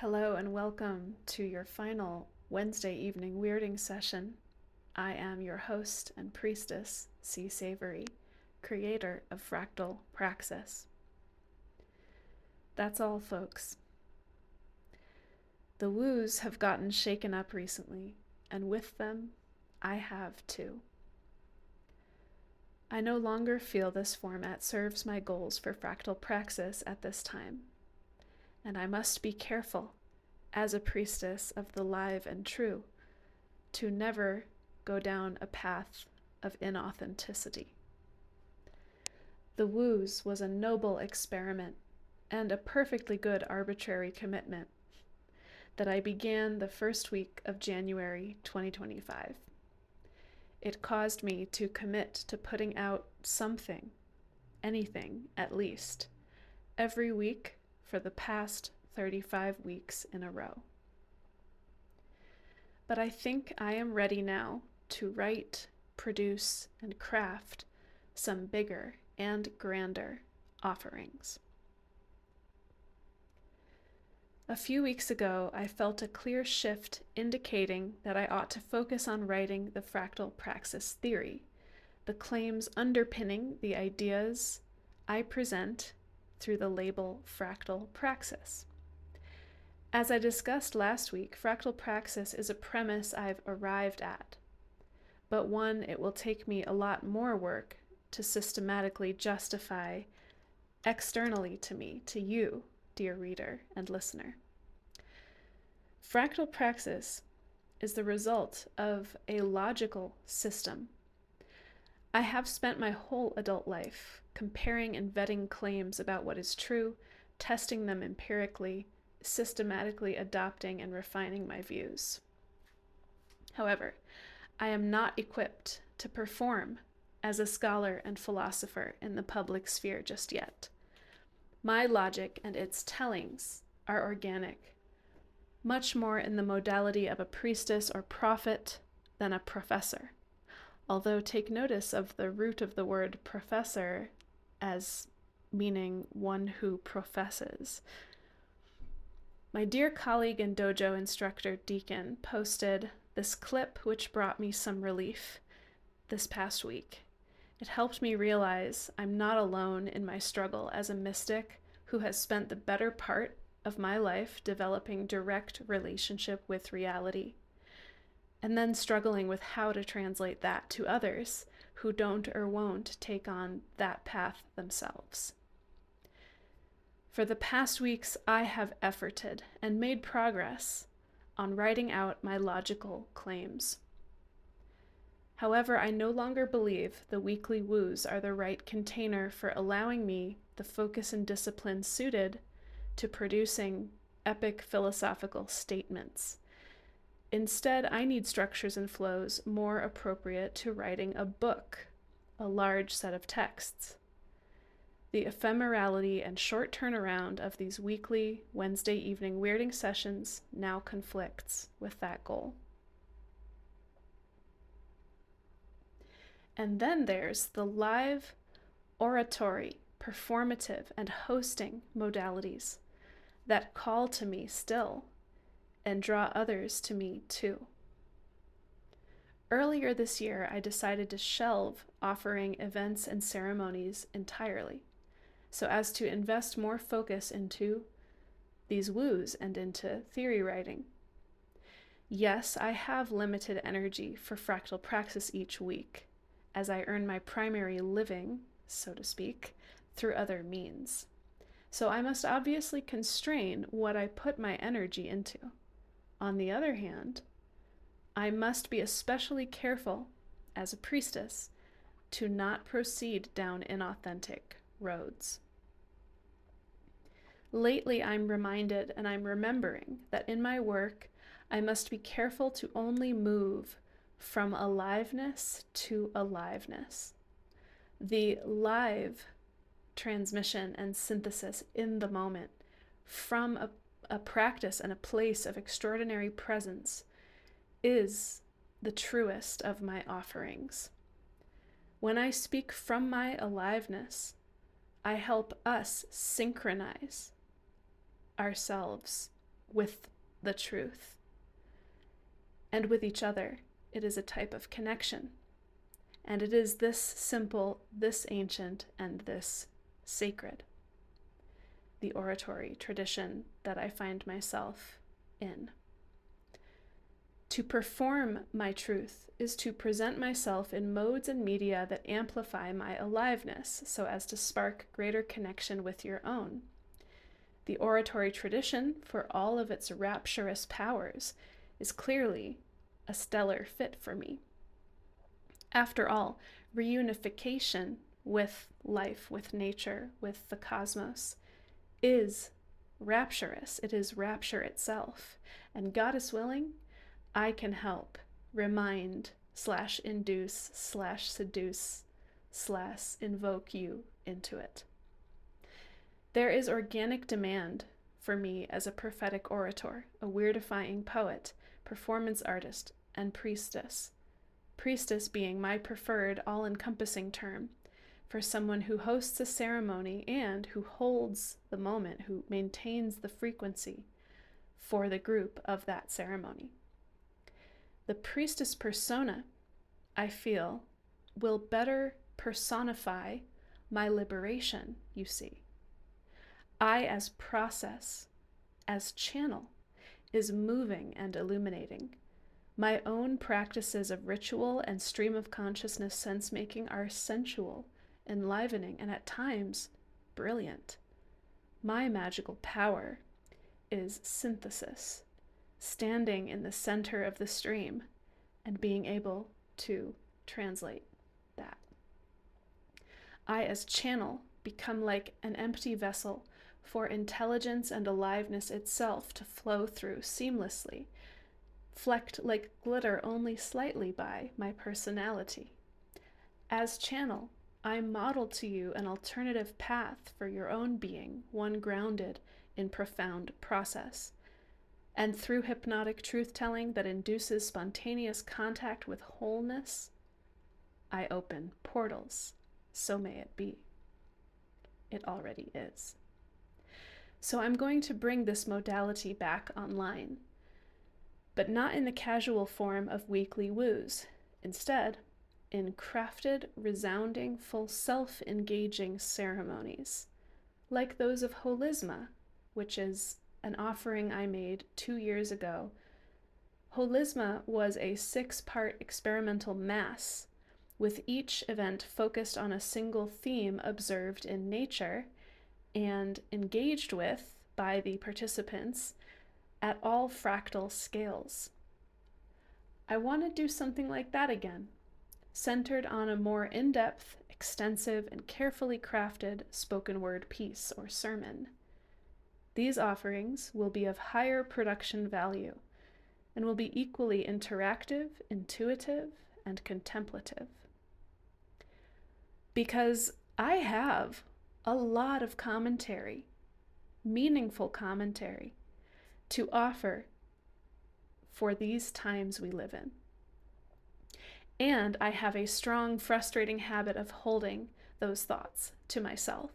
Hello and welcome to your final Wednesday evening weirding session. I am your host and priestess, C. Savory, creator of Fractal Praxis. That's all, folks. The WEWS have gotten shaken up recently, and with them, I have too. I no longer feel this format serves my goals for Fractal Praxis at this time, and I must be careful, as a priestess of the live and true, to never go down a path of inauthenticity. The WEWS was a noble experiment and a perfectly good arbitrary commitment that I began the first week of January 2025. It caused me to commit to putting out something, anything at least, every week for the past 35 weeks in a row. But I think I am ready now to write, produce, and craft some bigger and grander offerings. A few weeks ago, I felt a clear shift indicating that I ought to focus on writing the fractal praxis theory, the claims underpinning the ideas I present through the label Fractal Praxis. As I discussed last week, fractal praxis is a premise I've arrived at, but one it will take me a lot more work to systematically justify externally to me, to you, dear reader and listener. Fractal praxis is the result of a logical system. I have spent my whole adult life comparing and vetting claims about what is true, testing them empirically, systematically adopting and refining my views. However, I am not equipped to perform as a scholar and philosopher in the public sphere just yet. My logic and its tellings are organic, much more in the modality of a priestess or prophet than a professor. Although take notice of the root of the word professor as meaning one who professes. My dear colleague and dojo instructor, Deacon, posted this clip which brought me some relief this past week. It helped me realize I'm not alone in my struggle as a mystic who has spent the better part of my life developing direct relationship with reality, and then struggling with how to translate that to others who don't or won't take on that path themselves. For the past weeks, I have efforted and made progress on writing out my logical claims. However, I no longer believe the weekly WEWS are the right container for allowing me the focus and discipline suited to producing epic philosophical statements. Instead, I need structures and flows more appropriate to writing a book, a large set of texts. The ephemerality and short turnaround of these weekly Wednesday evening weirding sessions now conflicts with that goal. And then there's the live, oratory, performative, and hosting modalities that call to me still and draw others to me too. Earlier this year, I decided to shelve offering events and ceremonies entirely, so as to invest more focus into these WEWS and into theory writing. Yes, I have limited energy for fractal praxis each week, as I earn my primary living, so to speak, through other means. So I must obviously constrain what I put my energy into. On the other hand, I must be especially careful, as a priestess, to not proceed down inauthentic roads. Lately, I'm reminded and I'm remembering that in my work, I must be careful to only move from aliveness to aliveness. The live transmission and synthesis in the moment from a practice and a place of extraordinary presence is the truest of my offerings. When I speak from my aliveness, I help us synchronize ourselves with the truth. And with each other, it is a type of connection. And it is this simple, this ancient, and this sacred, the oratory tradition that I find myself in. To perform my truth is to present myself in modes and media that amplify my aliveness so as to spark greater connection with your own. The oratory tradition, for all of its rapturous powers, is clearly a stellar fit for me. After all, reunification with life, with nature, with the cosmos, is rapturous. It is rapture itself. And goddess willing, I can help remind / induce / seduce / invoke you into it. There is organic demand for me as a prophetic orator, a weirdifying poet, performance artist, and priestess. Priestess being my preferred all-encompassing term for someone who hosts a ceremony and who holds the moment, who maintains the frequency for the group of that ceremony. The priestess persona, I feel, will better personify my liberation, you see. I as process, as channel, is moving and illuminating. My own practices of ritual and stream of consciousness sense-making are sensual, enlivening, and at times brilliant. My magical power is synthesis, standing in the center of the stream and being able to translate that. I as channel become like an empty vessel for intelligence and aliveness itself to flow through seamlessly, flecked like glitter only slightly by my personality. As channel, I model to you an alternative path for your own being, one grounded in profound process. And through hypnotic truth-telling that induces spontaneous contact with wholeness, I open portals. So may it be. It already is. So I'm going to bring this modality back online, but not in the casual form of weekly WEWS. Instead, in crafted, resounding, full self-engaging ceremonies, like those of Holisma, which is an offering I made 2 years ago. Holisma was a 6-part experimental mass, with each event focused on a single theme observed in nature and engaged with by the participants at all fractal scales. I want to do something like that again, centered on a more in-depth, extensive, and carefully crafted spoken word piece or sermon. These offerings will be of higher production value and will be equally interactive, intuitive, and contemplative. Because I have a lot of commentary, meaningful commentary, to offer for these times we live in. And I have a strong, frustrating habit of holding those thoughts to myself.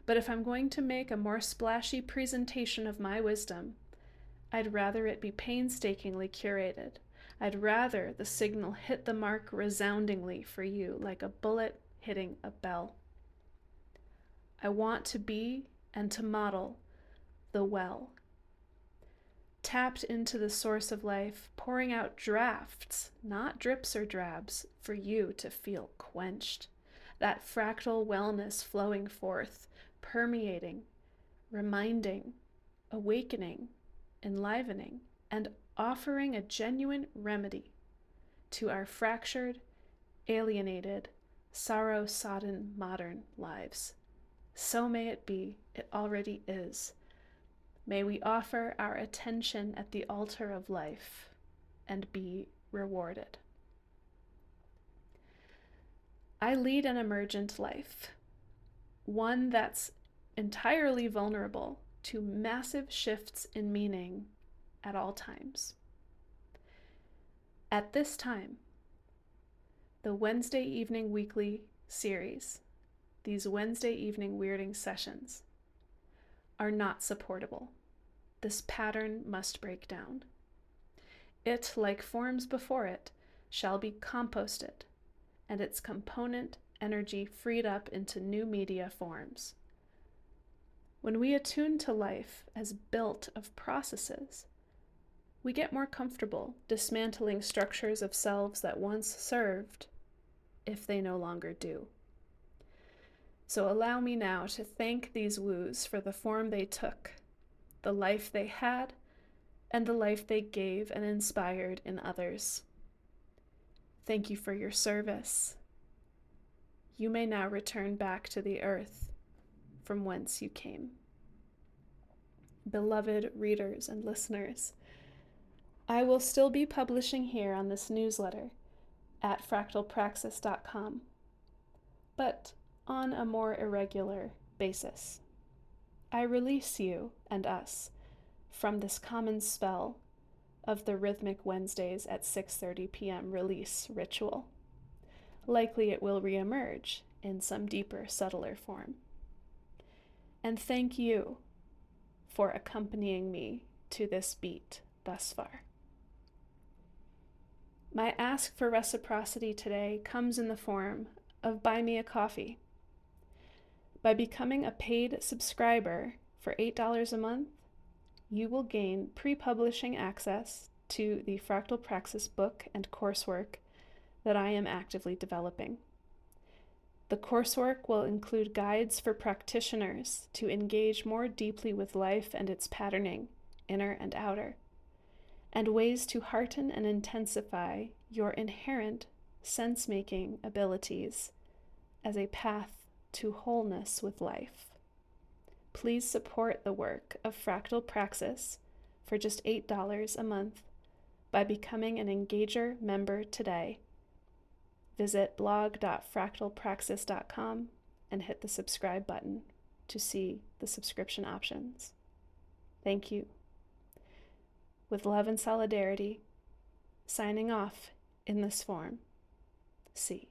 But if I'm going to make a more splashy presentation of my wisdom, I'd rather it be painstakingly curated. I'd rather the signal hit the mark resoundingly for you, like a bullet hitting a bell. I want to be and to model the well, tapped into the source of life, pouring out drafts, not drips or drabs, for you to feel quenched. That fractal wellness flowing forth, permeating, reminding, awakening, enlivening, and offering a genuine remedy to our fractured, alienated, sorrow-sodden modern lives. So may it be, it already is. May we offer our attention at the altar of life and be rewarded. I lead an emergent life, one that's entirely vulnerable to massive shifts in meaning at all times. At this time, the Wednesday evening weekly series, these Wednesday evening weirding sessions, are not supportable. this pattern must break down. It, like forms before it, shall be composted, and its component energy freed up into new media forms. When we attune to life as built of processes, we get more comfortable dismantling structures of selves that once served, if they no longer do. So allow me now to thank these WEWS for the form they took, the life they had, and the life they gave and inspired in others. Thank you for your service. You may now return back to the earth from whence you came. Beloved readers and listeners, I will still be publishing here on this newsletter at fractalpraxis.com, but on a more irregular basis. I release you and us from this common spell of the rhythmic Wednesdays at 6:30 p.m. release ritual. Likely it will reemerge in some deeper, subtler form. And thank you for accompanying me to this beat thus far. My ask for reciprocity today comes in the form of buy me a coffee. By becoming a paid subscriber for $8 a month, you will gain pre-publishing access to the Fractal Praxis book and coursework that I am actively developing. The coursework will include guides for practitioners to engage more deeply with life and its patterning, inner and outer, and ways to hearten and intensify your inherent sense-making abilities as a path to wholeness with life. Please support the work of Fractal Praxis for just $8 a month by becoming an Engager member today. Visit blog.fractalpraxis.com and hit the subscribe button to see the subscription options. Thank you. With love and solidarity, signing off in this form, C.